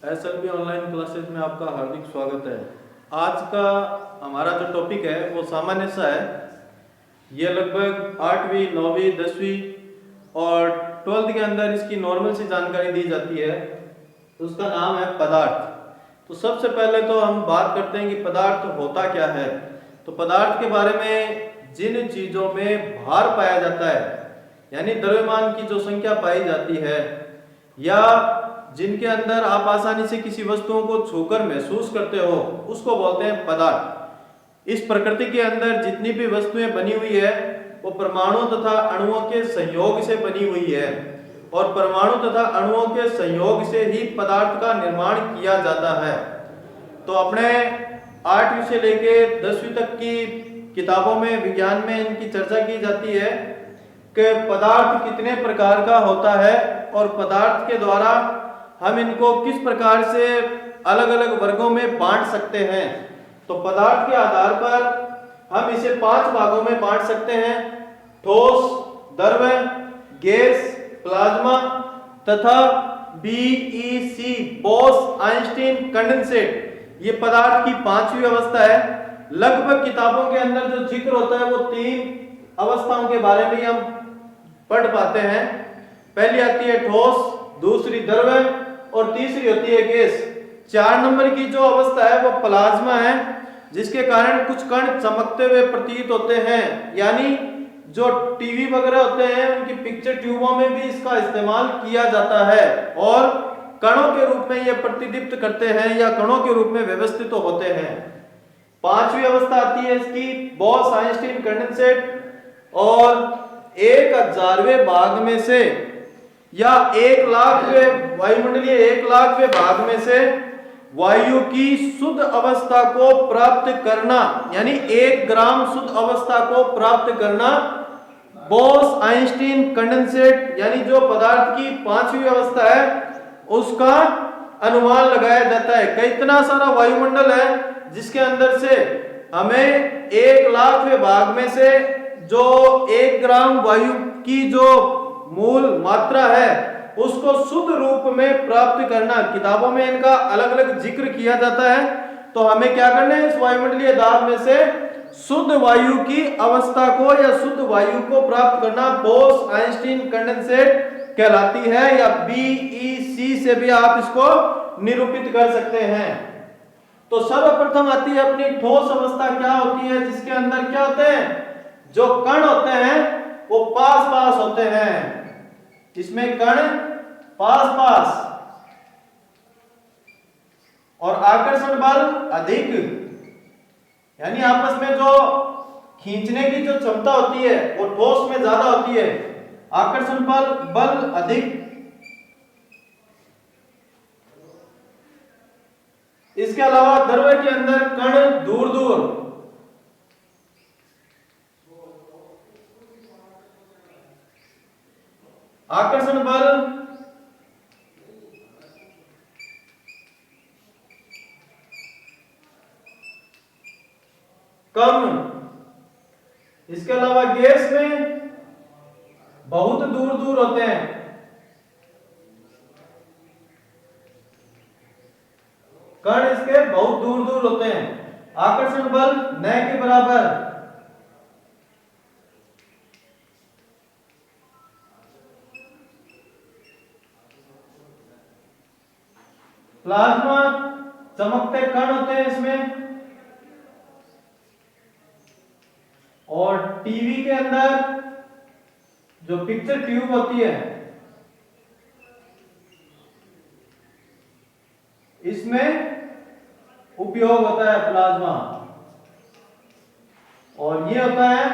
SLB online classes में आपका हार्दिक स्वागत है। आज का हमारा जो टॉपिक है वो सामान्य सा है। ये लगभग 8वीं 9वीं 10वीं और 12th के अंदर इसकी नॉर्मल सी जानकारी दी जाती है। उसका नाम है पदार्थ। तो सबसे पहले तो हम बात करते हैं कि पदार्थ होता क्या है। तो पदार्थ के बारे में जिन चीज़ों में भार पाया जाता है यानी द्रव्यमान की जो संख्या पाई जाती है या जिनके अंदर आप आसानी से किसी वस्तुओं को छूकर महसूस करते हो उसको बोलते हैं पदार्थ। इस प्रकृति के अंदर जितनी भी वस्तुएं बनी हुई है वो परमाणु तथा अणुओं के संयोग से बनी हुई है और परमाणु तथा अणुओं के संयोग से ही पदार्थ का निर्माण किया जाता है। तो अपने 8वीं से लेके 10वीं तक की किताबों में विज्ञान में इनकी चर्चा की जाती है कि पदार्थ कितने प्रकार का होता है और पदार्थ के द्वारा हम इनको किस प्रकार से अलग अलग वर्गों में बांट सकते हैं। तो पदार्थ के आधार पर हम इसे 5 भागों में बांट सकते हैं: ठोस, द्रव्य, गैस, प्लाज्मा तथा बीईसी बोस आइंस्टीन कंडेंसेट। ये पदार्थ की 5वीं अवस्था है। लगभग किताबों के अंदर जो जिक्र होता है वो 3 अवस्थाओं के बारे में हम पढ़ पाते हैं। पहली आती है ठोस, दूसरी द्रव्य और तीसरी होती है गैस। 4 नंबर की जो अवस्था है वो प्लाज्मा है, जिसके कारण कुछ कण चमकते हुए प्रतीत होते हैं। यानी जो टीवी वगैरह होते हैं उनकी पिक्चर ट्यूबों में भी इसका इस्तेमाल किया जाता है और कणों के रूप में ये प्रतिदीप्त करते हैं या कणों के रूप में व्यवस्थित होते हैं। 5वीं अवस्था आती है इसकी बोस आइंस्टीन कंडेंसेट और 1000वें भाग में से या 1,00,000वें वायुमंडलीय 1,00,000वें भाग में से वायु की शुद्ध अवस्था को प्राप्त करना यानी 1 ग्राम शुद्ध अवस्था को प्राप्त करना बोस आइंस्टीन कंडेंसेट यानी जो पदार्थ की 5वीं अवस्था है उसका अनुमान लगाया जाता है कि इतना सारा वायुमंडल है जिसके अंदर से हमें 1,00,000वें भाग में से जो 1 ग्राम वायु की जो मूल मात्रा है उसको शुद्ध रूप में प्राप्त करना। किताबों में इनका अलग अलग जिक्र किया जाता है। तो हमें क्या करना है, इस वायुमंडलीय दाब में से शुद्ध वायु की अवस्था को या शुद्ध वायु को प्राप्त करना बोस आइंस्टीन कंडेंसेट कहलाती है या बीईसी से भी आप इसको निरूपित कर सकते हैं। तो सर्वप्रथम आती है अपनी ठोस अवस्था। क्या होती है, जिसके अंदर क्या होते हैं, जो कण होते हैं वो पास पास होते हैं। इसमें कण पास पास और आकर्षण बल अधिक यानी आपस में जो खींचने की जो क्षमता होती है वो ठोस में ज्यादा होती है, आकर्षण बल अधिक। इसके अलावा द्रव्य के अंदर कण दूर दूर, आकर्षण बल कम। इसके अलावा गैस में बहुत दूर दूर होते हैं, कण इसके बहुत दूर दूर होते हैं, आकर्षण बल न के बराबर। प्लाज्मा चमकते कण होते हैं इसमें और टीवी के अंदर जो पिक्चर ट्यूब होती है इसमें उपयोग होता है प्लाज्मा। और ये होता है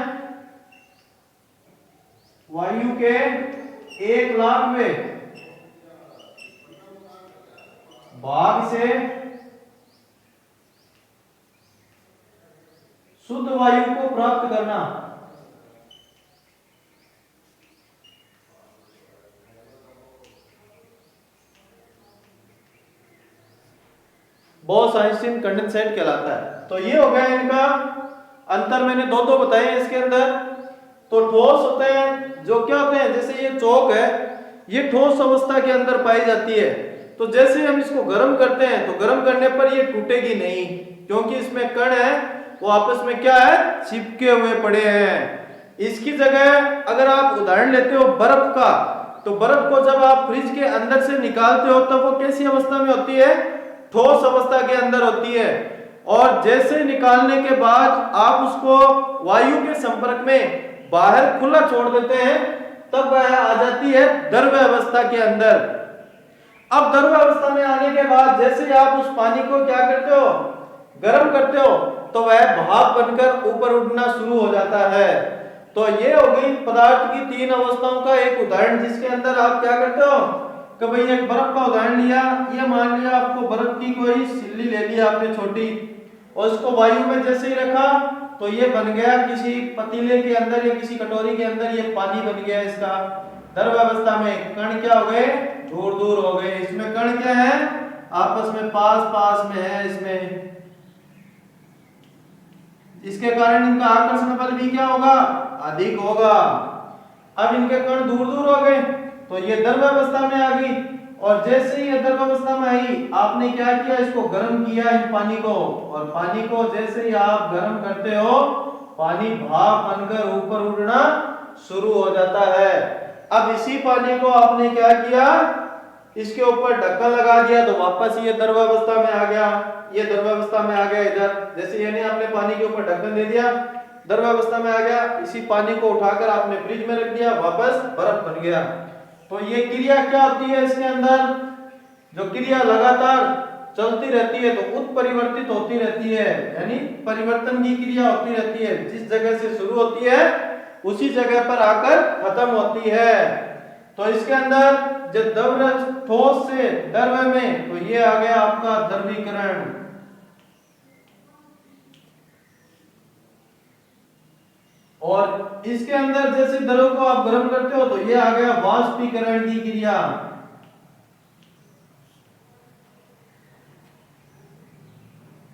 वायु के 1,00,000वें भाग से शुद्ध वायु को प्राप्त करना। बोस आइंस्टीन कंडेंसेट कहलाता है। तो ये हो गया इनका अंतर, मैंने दो बताए इसके अंदर। तो ठोस होते हैं जो क्या होते हैं, जैसे ये चौक है, ये ठोस अवस्था के अंदर पाई जाती है। तो जैसे हम इसको गर्म करते हैं तो गर्म करने पर ये टूटेगी नहीं, क्योंकि इसमें कण है वो आपस में क्या है, चिपके हुए पड़े हैं। इसकी जगह अगर आप उदाहरण लेते हो बर्फ का, तो बर्फ को जब आप फ्रिज के अंदर से निकालते हो तब वो कैसी अवस्था में होती है, ठोस अवस्था के अंदर होती है। और जैसे निकालने के बाद आप उसको वायु के संपर्क में बाहर खुला छोड़ देते हैं, तब वह आ जाती है द्रव अवस्था के अंदर। अब द्रव अवस्था में आने के बाद जैसे आप उस पानी को क्या करते हो, गर्म करते हो, तो वह भाप बनकर ऊपर उठना शुरू हो जाता है। तो ये हो गई पदार्थ की तीन अवस्थाओं का एक उदाहरण, जिसके अंदर आप क्या करते हो कि भाई एक बर्फ का उदाहरण लिया, ये मान लिया आपको बर्फ की कोई सिल्ली ले ली आपने छोटी, और इसको वायु में जैसे ही रखा तो ये बन गया किसी पतीले के अंदर या किसी कटोरी के अंदर, ये पानी बन गया। इसका द्रव अवस्था में कण क्या हो गए, दूर दूर हो गए। इसमें कण क्या है, आपस में पास पास में है इसमें, इसके कारण इनका आकर्षण बल भी क्या होगा, अधिक होगा। अब इनके कण दूर दूर हो गए तो ये द्रव अवस्था में आ गई, और जैसे ही ये द्रव अवस्था में आई आपने क्या किया, इसको गर्म किया इन पानी को, और पानी को जैसे ही आप गर्म करते हो पानी भाप बनकर ऊपर उड़ना शुरू हो जाता है। अब इसी पानी को आपने क्या किया, इसके ऊपर ढक्कन लगा दिया, तो वापस ये द्रव अवस्था में आ गया, ये द्रव अवस्था में आ गया इधर। जैसे यानी आपने पानी के ऊपर ढक्कन दे दिया, द्रव अवस्था में आ गया, इसी पानी को उठाकर आपने फ्रिज में रख दिया, वापस बर्फ बन गया। तो ये क्रिया क्या होती है, इसके अंदर जो क्रिया लगातार चलती रहती है तो उत्परिवर्तित होती रहती है, यानी परिवर्तन की क्रिया होती रहती है। जिस जगह से शुरू होती है उसी जगह पर आकर खत्म होती है। तो इसके अंदर जब द्रव ठोस से द्रव में, तो ये आ गया आपका द्रवीकरण। और इसके अंदर जैसे द्रव को आप गर्म करते हो तो ये आ गया वाष्पीकरण की क्रिया।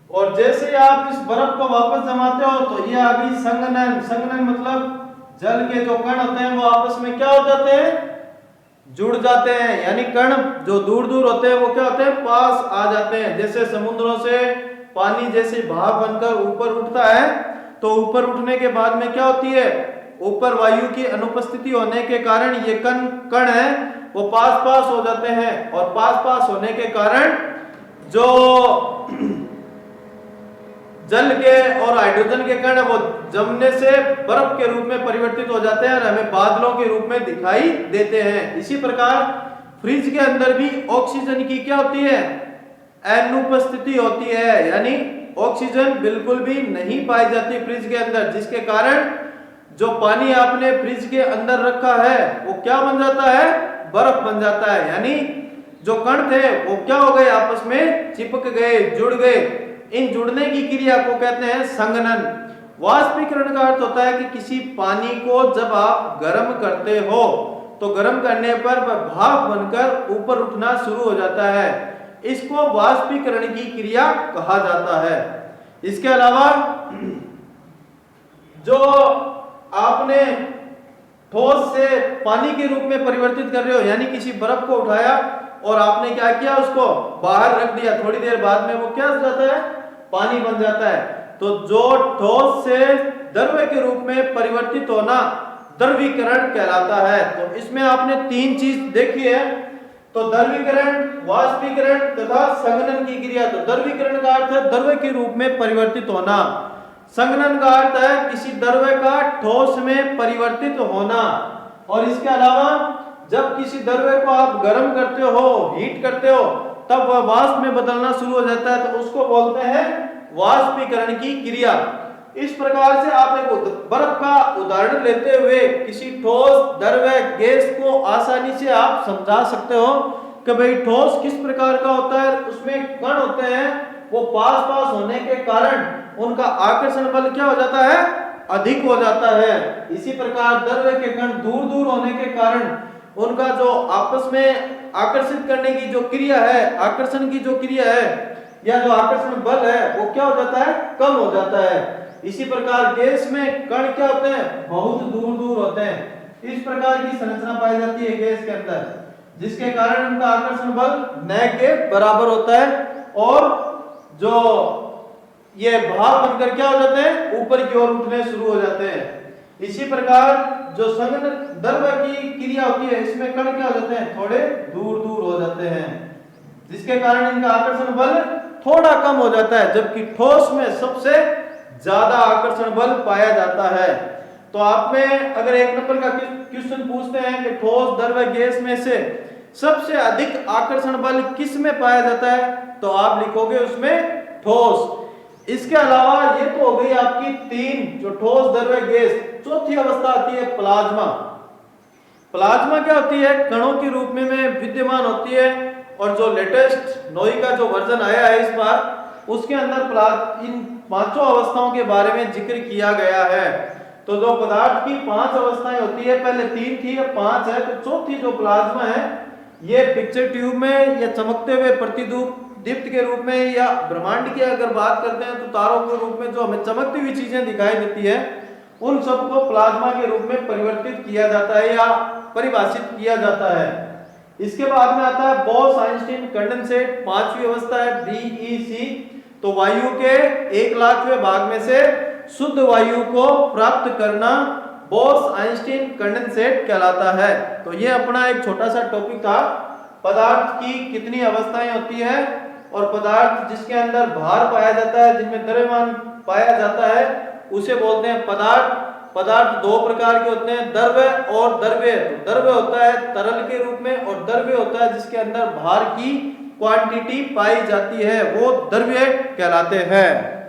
और जैसे आप इस बर्फ को वापस जमाते हो तो ये आ गई संघनन। संघनन मतलब जल के जो कण होते हैं वो आपस में क्या हो जाते हैं, जुड़ जाते हैं, यानी कण जो दूर दूर होते हैं वो क्या होते हैं, पास आ जाते हैं। जैसे समुद्रों से पानी जैसे भाप बनकर ऊपर उठता है, तो ऊपर उठने के बाद में क्या होती है, ऊपर वायु की अनुपस्थिति होने के कारण ये कण है वो पास पास हो जाते हैं, और पास पास होने के कारण जो जल के और हाइड्रोजन के कण वो जमने से बर्फ के रूप में परिवर्तित हो जाते हैं और हमें बादलों के रूप में दिखाई देते हैं। इसी प्रकार फ्रिज के अंदर भी ऑक्सीजन की क्या होती है, अनुपस्थिति होती है, यानी ऑक्सीजन बिल्कुल भी नहीं पाई जाती फ्रिज के अंदर, जिसके कारण जो पानी आपने फ्रिज के अंदर रखा है वो क्या बन जाता है, बर्फ बन जाता है। यानी जो कण थे वो क्या हो गए, आपस में चिपक गए, जुड़ गए। इन जुड़ने की क्रिया को कहते हैं संघनन। वाष्पीकरण का अर्थ होता है कि किसी पानी को जब आप गर्म करते हो तो गर्म करने पर वह भाप बनकर ऊपर उठना शुरू हो जाता है, इसको वाष्पीकरण की क्रिया कहा जाता है। इसके अलावा जो आपने ठोस से पानी के रूप में परिवर्तित कर रहे हो, यानी किसी बर्फ को उठाया और आपने क्या किया, उसको बाहर रख दिया, थोड़ी देर बाद में वो क्या हो जाता है, पानी बन जाता है। तो जो ठोस से द्रव के रूप में परिवर्तित होना द्रवीकरण कहलाता है। तो इसमें आपने तीन चीज देखी है, तो द्रवीकरण, वाष्पीकरण तथा संघनन की क्रिया। तो द्रवीकरण का अर्थ है द्रव के रूप में परिवर्तित होना, संघनन का अर्थ है किसी द्रव का ठोस में परिवर्तित होना। और इसके अलावा जब किसी द्रव्य को आप गर्म करते हो, हीट करते हो, तब वह वाष्प में बदलना शुरू हो जाता है, तो उसको बोलते हैं वाष्पीकरण की क्रिया। इस प्रकार से आप एक बर्फ का उदाहरण लेते हुए किसी ठोस, द्रव्य, गैस को आसानी से आप समझा सकते हो कि भाई ठोस किस प्रकार का होता है, उसमें कण होते हैं, वो पास पास होने के कारण उनका आकर्षण बल क्या हो जाता है, अधिक हो जाता है। इसी प्रकार द्रव्य के कण दूर दूर होने के कारण उनका जो आपस में आकर्षित करने की जो क्रिया है, आकर्षण की जो क्रिया है या जो आकर्षण बल है वो क्या हो जाता है, कम हो जाता है। इसी प्रकार गैस में कण क्या होते हैं, बहुत दूर दूर होते हैं। इस प्रकार की संरचना पाई जाती है गैस के अंदर। जिसके कारण इनका आकर्षण बल न के बराबर होता है और जो ये भाप बनकर क्या हो जाते हैं, ऊपर की ओर उठने शुरू हो जाते हैं। इसी प्रकार जो संघनन द्रव्य की क्रिया होती है, इसमें कण क्या हो जाते हैं, थोड़े दूर दूर हो जाते हैं, जिसके कारण इनका आकर्षण बल थोड़ा कम हो जाता है, जबकि ठोस में सबसे ज्यादा आकर्षण बल पाया जाता है। तो आप में अगर 1 नंबर का क्वेश्चन पूछते हैं कि ठोस द्रव्य गैस में से सबसे अधिक आकर्षण बल किस में पाया जाता है, तो आप लिखोगे उसमें ठोस। इसके अलावा ये तो हो गई आपकी 3 जो ठोस द्रव्य गैस। चौथी अवस्था आती है प्लाज्मा। प्लाज्मा क्या होती है, कणों के रूप में विद्यमान होती है और जो लेटेस्ट नोई का जो वर्जन आया है इस बार, उसके अंदर इन 5 अवस्थाओं के बारे में जिक्र किया गया है। तो जो पदार्थ की 5 अवस्थाएं होती है, पहले 3 थी अब 5 है, तो चौथी जो प्लाज्मा है ये पिक्चर ट्यूब में या चमकते हुए दीप्त के रूप में या ब्रह्मांड की अगर बात करते हैं तो तारों के रूप में जो हमें चमकती हुई चीजें दिखाई देती है, उन सबको प्लाज्मा के रूप में परिवर्तित किया जाता है या परिभाषित किया जाता है। इसके बाद में आता है बोस आइंस्टीन कंडेंसेट, 5वीं अवस्था है BEC। तो वायु के 1,00,000वें भाग में से शुद्ध वायु को प्राप्त करना बोस आइंस्टीन कंडेंसेट कहलाता है। तो ये अपना एक छोटा सा टॉपिक था, पदार्थ की कितनी अवस्थाएं होती है और पदार्थ जिसके अंदर भार पाया जाता है, जिनमें द्रव्यमान पाया जाता है, उसे बोलते हैं पदार्थ। पदार्थ 2 प्रकार के होते हैं, द्रव्य और द्रव्य। तो द्रव्य होता है तरल के रूप में और द्रव्य होता है जिसके अंदर भार की क्वांटिटी पाई जाती है, वो द्रव्य कहलाते हैं।